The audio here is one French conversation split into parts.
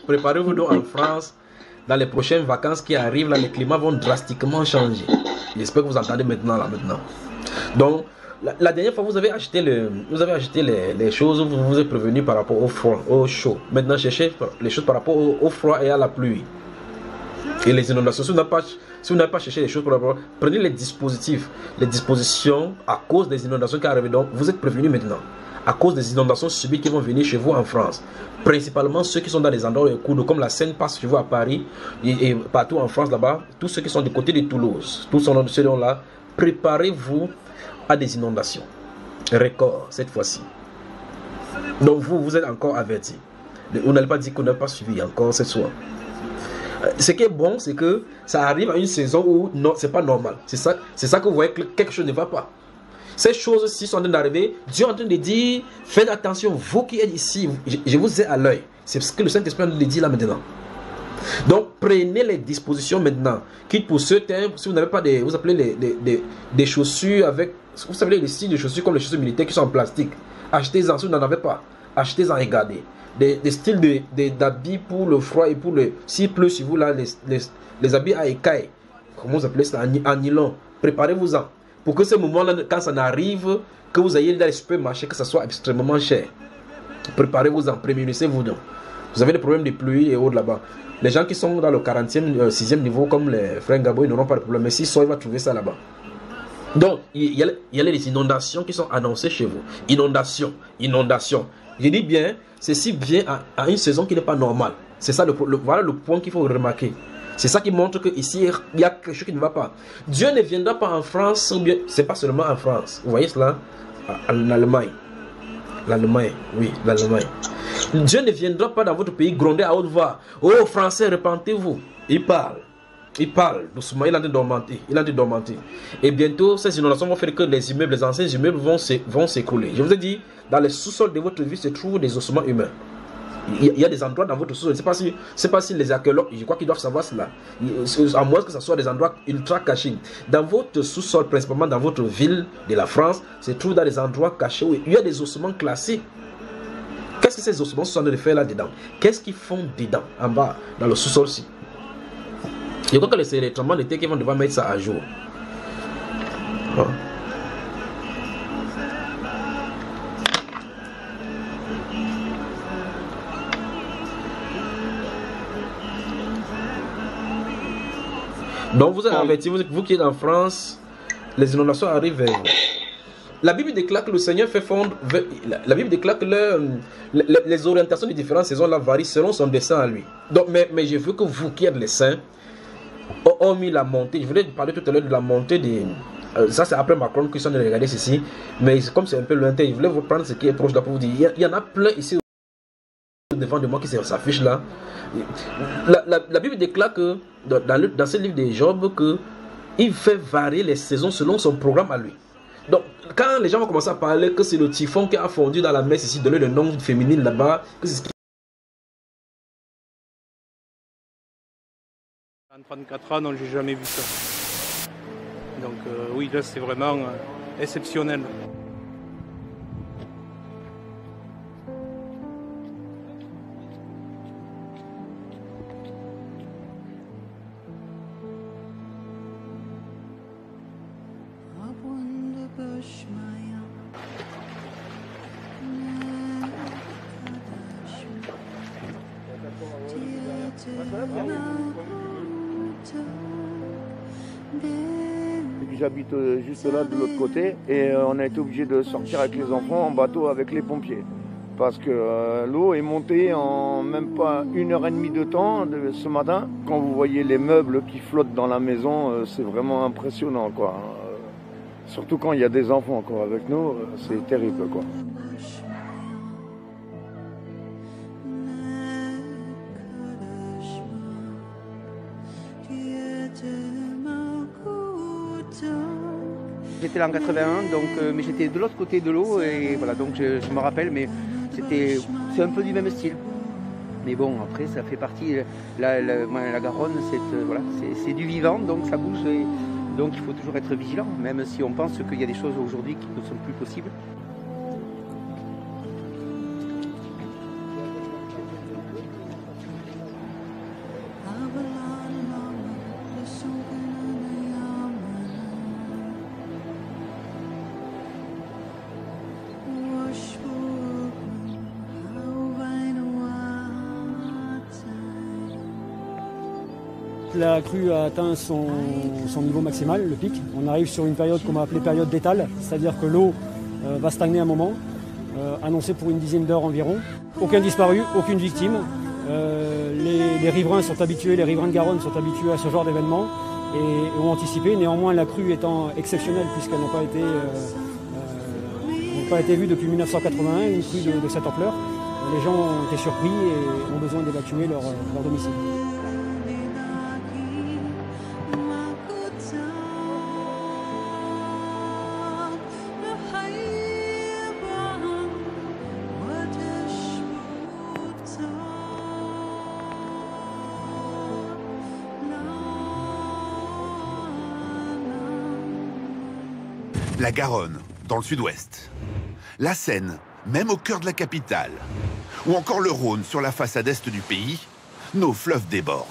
préparez-vous donc en France. Dans les prochaines vacances qui arrivent, là, les climats vont drastiquement changer. J'espère que vous entendez maintenant. Donc, la dernière fois, vous avez acheté les choses, vous vous êtes prévenu par rapport au froid, au chaud. Maintenant, cherchez les choses par rapport au froid et à la pluie. Et les inondations, si vous n'avez pas cherché les choses par rapport, prenez les dispositions à cause des inondations qui arrivent. Donc, vous êtes prévenu maintenant. À cause des inondations subites qui vont venir chez vous en France. Principalement ceux qui sont dans des endroits où les comme la Seine passe chez vous à Paris et partout en France là-bas. Tous ceux qui sont du côté de Toulouse, tous ceux là, préparez-vous à des inondations. Record cette fois-ci. Donc vous êtes encore avertis. On n'allait pas dire qu'on n'a pas suivi encore cette soir. Ce qui est bon, c'est que ça arrive à une saison où non, c'est pas normal. C'est ça que vous voyez que quelque chose ne va pas. Ces choses-ci sont en train d'arriver. Dieu est en train de dire, faites attention, vous qui êtes ici, je vous ai à l'œil. C'est ce que le Saint-Esprit est en train de dire là maintenant. Donc prenez les dispositions maintenant. Quitte pour ce temps, si vous n'avez pas vous appelez des chaussures avec, vous savez les styles de chaussures comme les chaussures militaires qui sont en plastique. Achetez-en si vous n'en avez pas. Achetez-en, regardez. Des styles d'habits pour le froid et pour le... S'il pleut sur vous là, les habits à écailles. Comment vous appelez ça? En nylon. Préparez-vous-en. Pour que ce moment-là, quand ça n'arrive, que vous ayez dans les supermarchés, que ça soit extrêmement cher. Préparez-vous-en, prémunissez-vous donc. Vous avez des problèmes de pluie et autres là-bas. Les gens qui sont dans le 40e, 6e niveau, comme les frères Gabo, ils n'auront pas de problème. Mais s'ils sont, ils vont trouver ça là-bas. Donc, il y a les inondations qui sont annoncées chez vous. Inondation. Je dis bien, ceci vient à une saison qui n'est pas normale. C'est ça, voilà le point qu'il faut remarquer. C'est ça qui montre qu'ici, il y a quelque chose qui ne va pas. Dieu ne viendra pas en France, ou bien, c'est pas seulement en France. Vous voyez cela? En Allemagne. L'Allemagne. Dieu ne viendra pas dans votre pays gronder à haute voix. Oh, Français, repentez-vous. Il parle doucement, il est en train de dormir. Et bientôt, ces inondations vont faire que les anciens immeubles vont s'écrouler. Je vous ai dit, dans les sous-sols de votre vie se trouvent des ossements humains. Il y a des endroits dans votre sous-sol. Je ne sais pas si les archéologues, je crois qu'ils doivent savoir cela. À moins que ce soit des endroits ultra cachés. Dans votre sous-sol, principalement dans votre ville de la France, se trouve dans des endroits cachés où il y a des ossements classés. Qu'est-ce que ces ossements sont en train de faire là-dedans? Qu'est-ce qu'ils font dedans, en bas, dans le sous-sol-ci? Je crois que les tremblements de terre qui vont devoir mettre ça à jour. Donc vous êtes avertis, vous qui êtes en France, les inondations arrivent vers vous. La Bible déclare que le Seigneur fait fondre, la Bible déclare que les orientations des différentes saisons là varient selon son dessein à lui. Donc, mais je veux que vous qui êtes les saints, ont mis la montée. Je voulais parler tout à l'heure de la montée des... ça c'est après Macron qui sont de regarder ceci, mais comme c'est un peu lointain, je voulais vous prendre ce qui est proche là pour vous dire, il y en a plein ici devant de moi qui s'affiche là. La Bible déclare que dans ce livre de Job que il fait varier les saisons selon son programme à lui. Donc quand les gens vont commencer à parler que c'est le typhon qui a fondu dans la messe ici, donner le nom féminin là-bas, que c'est ce qui... En 34 ans, non, j'ai jamais vu ça. Donc oui, là c'est vraiment exceptionnel. J'habite juste là de l'autre côté et on a été obligé de sortir avec les enfants en bateau avec les pompiers. Parce que l'eau est montée en même pas 1h30 de temps ce matin. Quand vous voyez les meubles qui flottent dans la maison, c'est vraiment impressionnant, quoi. Surtout quand il y a des enfants encore avec nous, c'est terrible, quoi. J'étais là en 81, donc, mais j'étais de l'autre côté de l'eau et voilà, donc je me rappelle, mais c'est un peu du même style. Mais bon, après ça fait partie, la Garonne, voilà, c'est du vivant, donc ça bouge, et donc il faut toujours être vigilant, même si on pense qu'il y a des choses aujourd'hui qui ne sont plus possibles. La crue a atteint son niveau maximal, le pic. On arrive sur une période qu'on va appeler période d'étale, c'est-à-dire que l'eau va stagner un moment, annoncée pour une dizaine d'heures environ. Aucun disparu, aucune victime. Les riverains sont habitués, les riverains de Garonne sont habitués à ce genre d'événement et ont anticipé. Néanmoins, la crue étant exceptionnelle puisqu'elle n'a pas été vue depuis 1981, une crue de cette ampleur, les gens ont été surpris et ont besoin d'évacuer leur domicile. La Garonne, dans le sud-ouest. La Seine, même au cœur de la capitale. Ou encore le Rhône, sur la façade est du pays. Nos fleuves débordent.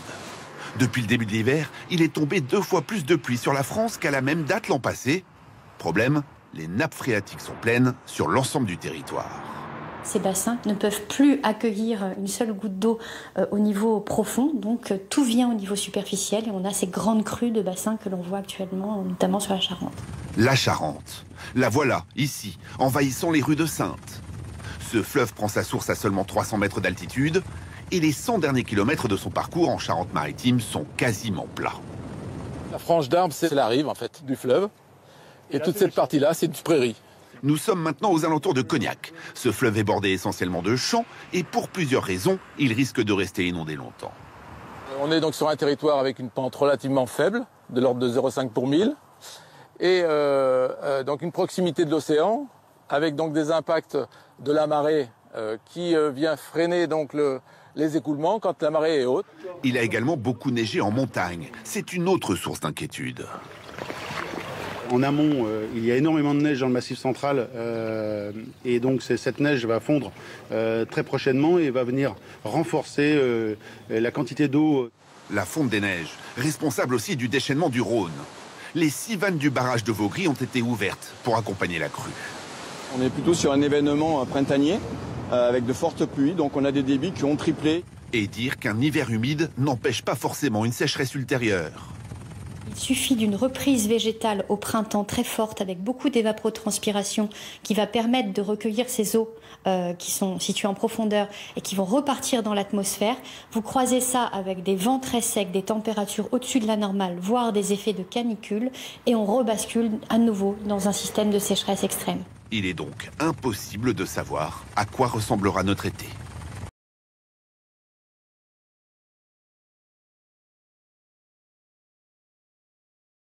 Depuis le début de l'hiver, il est tombé 2 fois plus de pluie sur la France qu'à la même date l'an passé. Problème, les nappes phréatiques sont pleines sur l'ensemble du territoire. Ces bassins ne peuvent plus accueillir une seule goutte d'eau au niveau profond, donc tout vient au niveau superficiel et on a ces grandes crues de bassins que l'on voit actuellement, notamment sur la Charente. La Charente, la voilà, ici, envahissant les rues de Saintes. Ce fleuve prend sa source à seulement 300 mètres d'altitude et les 100 derniers kilomètres de son parcours en Charente-Maritime sont quasiment plats. La frange d'arbres, c'est la rive en fait du fleuve et toute cette partie-là, c'est du prairie. Nous sommes maintenant aux alentours de Cognac. Ce fleuve est bordé essentiellement de champs et pour plusieurs raisons, il risque de rester inondé longtemps. On est donc sur un territoire avec une pente relativement faible, de l'ordre de 0,5 pour 1000, et donc une proximité de l'océan, avec donc des impacts de la marée qui vient freiner donc les écoulements quand la marée est haute. Il a également beaucoup neigé en montagne. C'est une autre source d'inquiétude. En amont, il y a énormément de neige dans le Massif central et donc cette neige va fondre très prochainement et va venir renforcer la quantité d'eau. La fonte des neiges, responsable aussi du déchaînement du Rhône. Les 6 vannes du barrage de Vaugry ont été ouvertes pour accompagner la crue. On est plutôt sur un événement printanier avec de fortes pluies, donc on a des débits qui ont triplé. Et dire qu'un hiver humide n'empêche pas forcément une sécheresse ultérieure. Il suffit d'une reprise végétale au printemps très forte avec beaucoup d'évapotranspiration qui va permettre de recueillir ces eaux qui sont situées en profondeur et qui vont repartir dans l'atmosphère. Vous croisez ça avec des vents très secs, des températures au-dessus de la normale, voire des effets de canicule et on rebascule à nouveau dans un système de sécheresse extrême. Il est donc impossible de savoir à quoi ressemblera notre été.